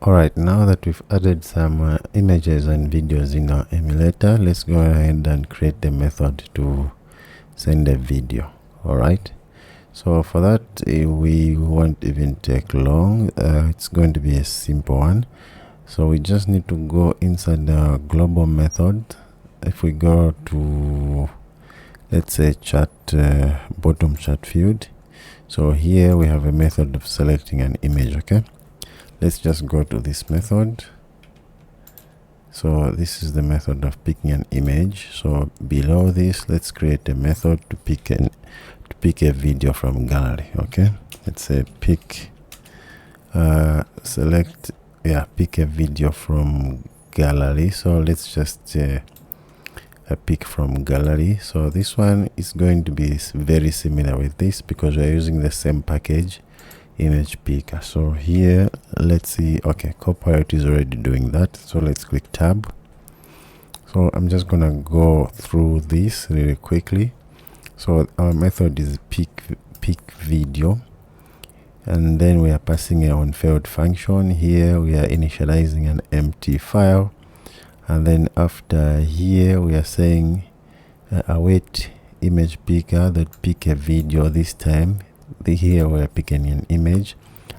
Alright, now that we've added some images and videos in our emulator, let's go ahead and create the method to send a video. Alright, so for that we won't even take long. It's going to be a simple one. So we just need to go inside the global method. If we go to, let's say, chat, bottom chat field, so here we have a method of selecting an image. Okay, let's just go to this method. So this is the method of picking an image. So below this, let's create a method to pick a video from gallery. Okay, let's say pick pick a video from gallery. So let's just pick from gallery. So this one is going to be very similar with this because we're using the same package, image picker. So here, let's see. Okay, Copilot is already doing that, so let's click tab. So I'm just gonna go through this really quickly. So our method is pick video, and then we are passing a onFailed function. Here we are initializing an empty file, and then after here we are saying await image picker that pick a video. This time here we are picking an image,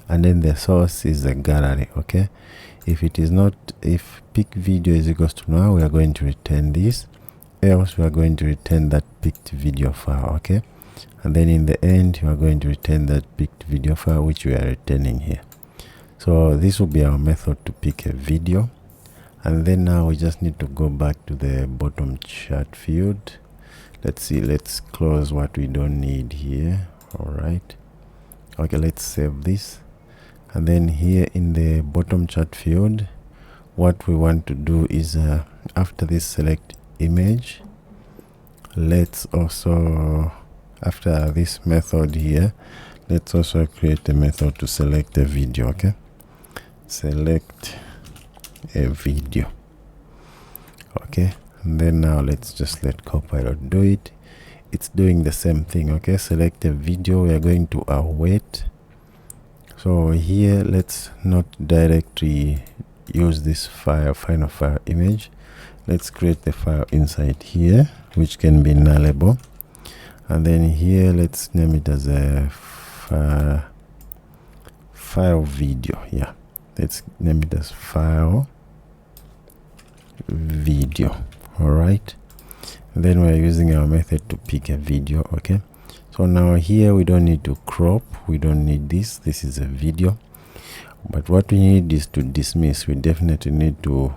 and then the source is a gallery. Okay, if it is not, if pick video is equals to null, we are going to return this, else we are going to return that picked video file. Okay, and then in the end you are going to return that picked video file which we are returning here. So this will be our method to pick a video. And then now we just need to go back to the bottom chat field. Let's see, let's close what we don't need here. All right, okay, let's save this. And then here in the bottom chat field, what we want to do is after this select image, let's also, after this method here, let's also create a method to select a video. Okay, select a video. Okay, and then now let's just let Copilot do it. It's doing the same thing. Okay, select a video, we are going to await. So here let's not directly use this final file image. Let's create the file inside here which can be nullable, and then here let's name it as a file video. Yeah, let's name it as file video. All right, then we're using our method to pick a video. Okay, so now here we don't need to crop, we don't need this is a video, but what we need is to dismiss. We definitely need to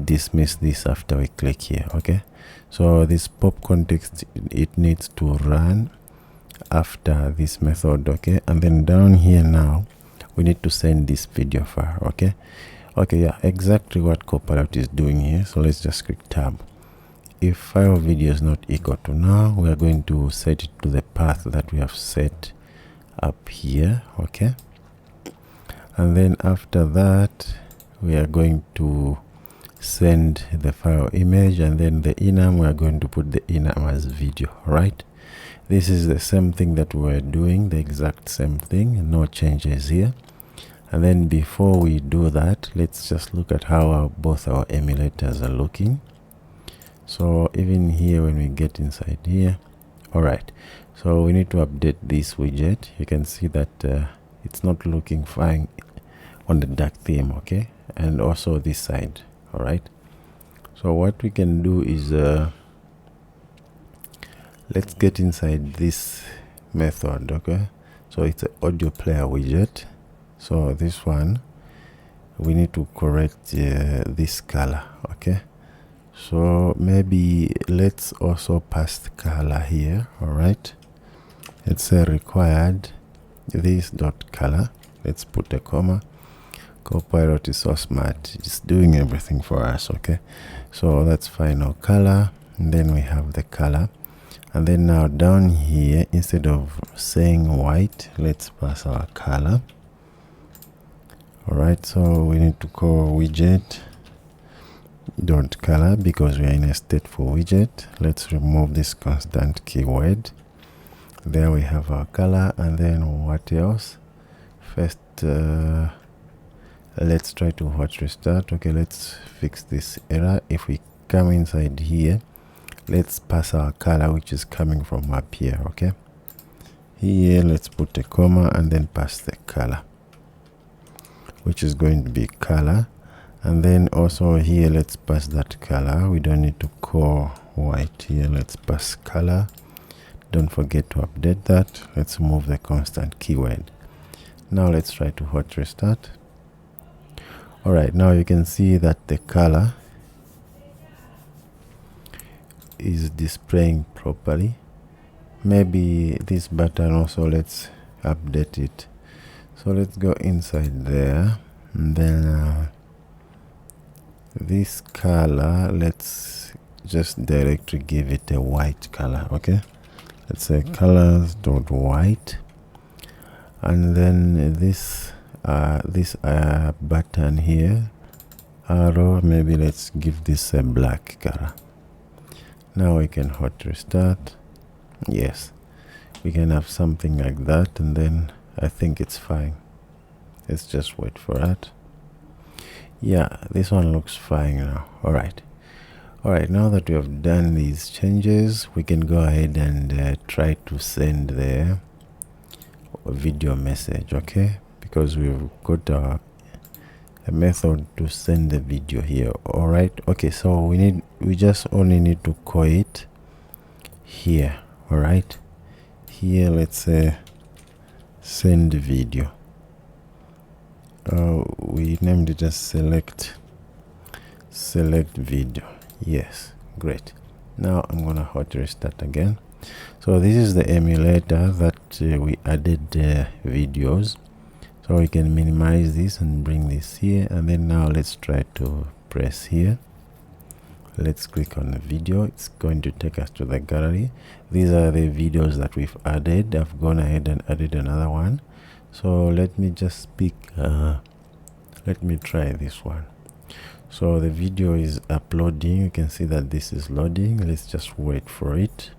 dismiss this after we click here. Okay, so this pop context, it needs to run after this method. Okay, and then down here now we need to send this video file. Okay, yeah, exactly what Copilot is doing here. So let's just click tab. If file video is not equal to null, we are going to set it to the path that we have set up here. Okay, and then after that we are going to send the file image, and then the enum, we are going to put the enum as video. Right, this is the same thing that we were doing, the exact same thing, no changes here. And then before we do that, let's just look at how both our emulators are looking. So even here when we get inside here, all right, so we need to update this widget. You can see that it's not looking fine on the dark theme. Okay, and also this side. All right, so what we can do is let's get inside this method. Okay, so it's an audio player widget. So this one we need to correct this color. Okay, so maybe let's also pass the color here. All right, let's say required this dot color. Let's put a comma. Copilot is so smart, it's doing everything for us. Okay, so that's final color, and then we have the color, and then now down here, instead of saying white, let's pass our color. All right, so we need to call widget dot color because we are in a stateful widget. Let's remove this constant keyword. There we have our color, and then what else? First let's try to hot restart. Okay, let's fix this error. If we come inside here, let's pass our color, which is coming from up here. Okay, here let's put a comma and then pass the color, which is going to be color. And then also here let's pass that color. We don't need to call white here. Let's pass color. Don't forget to update that. Let's move the constant keyword. Now let's try to hot restart. All right, now you can see that the color is displaying properly. Maybe this button also, let's update it. So let's go inside there, and then this color, let's just directly give it a white color. Okay, let's say colors.white, and then this button here, arrow, maybe let's give this a black color. Now we can hot restart. Yes, we can have something like that, and then I think it's fine. Let's just wait for that. Yeah, this one looks fine now. All right, now that we have done these changes, we can go ahead and try to send the video message. Okay, because we've got a method to send the video here. All right, okay, so we just only need to call it here. All right, here let's say send video. We named it as select video. Yes, great. Now I'm gonna hot restart again. So this is the emulator that we added videos. So we can minimize this and bring this here, and then now let's try to press here. Let's click on the video. It's going to take us to the gallery. These are the videos that we've added. I've gone ahead and added another one. So let me just pick let me try this one. So the video is uploading. You can see that this is loading. Let's just wait for it.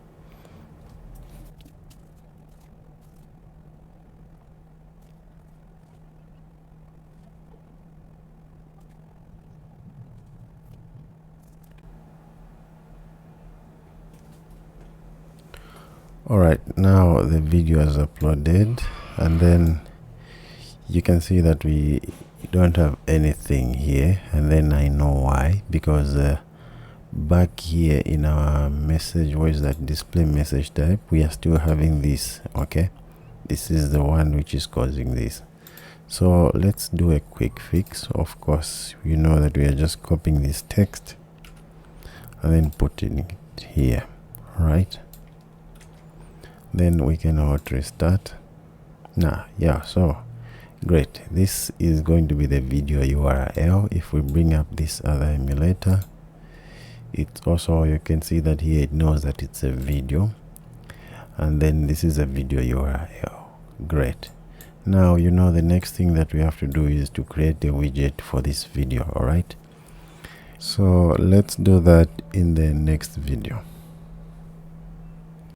All right, now the video is uploaded, and then you can see that we don't have anything here, and then I know why, because back here in our message, where is that display message type, we are still having this. Okay, this is the one which is causing this. So let's do a quick fix. Of course, you know that we are just copying this text and then putting it here. All right, then we can hot restart. Yeah, so great, this is going to be the video URL. If we bring up this other emulator, it also, you can see that here it knows that it's a video, and then this is a video URL. Great. Now you know the next thing that we have to do is to create a widget for this video. All right, so let's do that in the next video.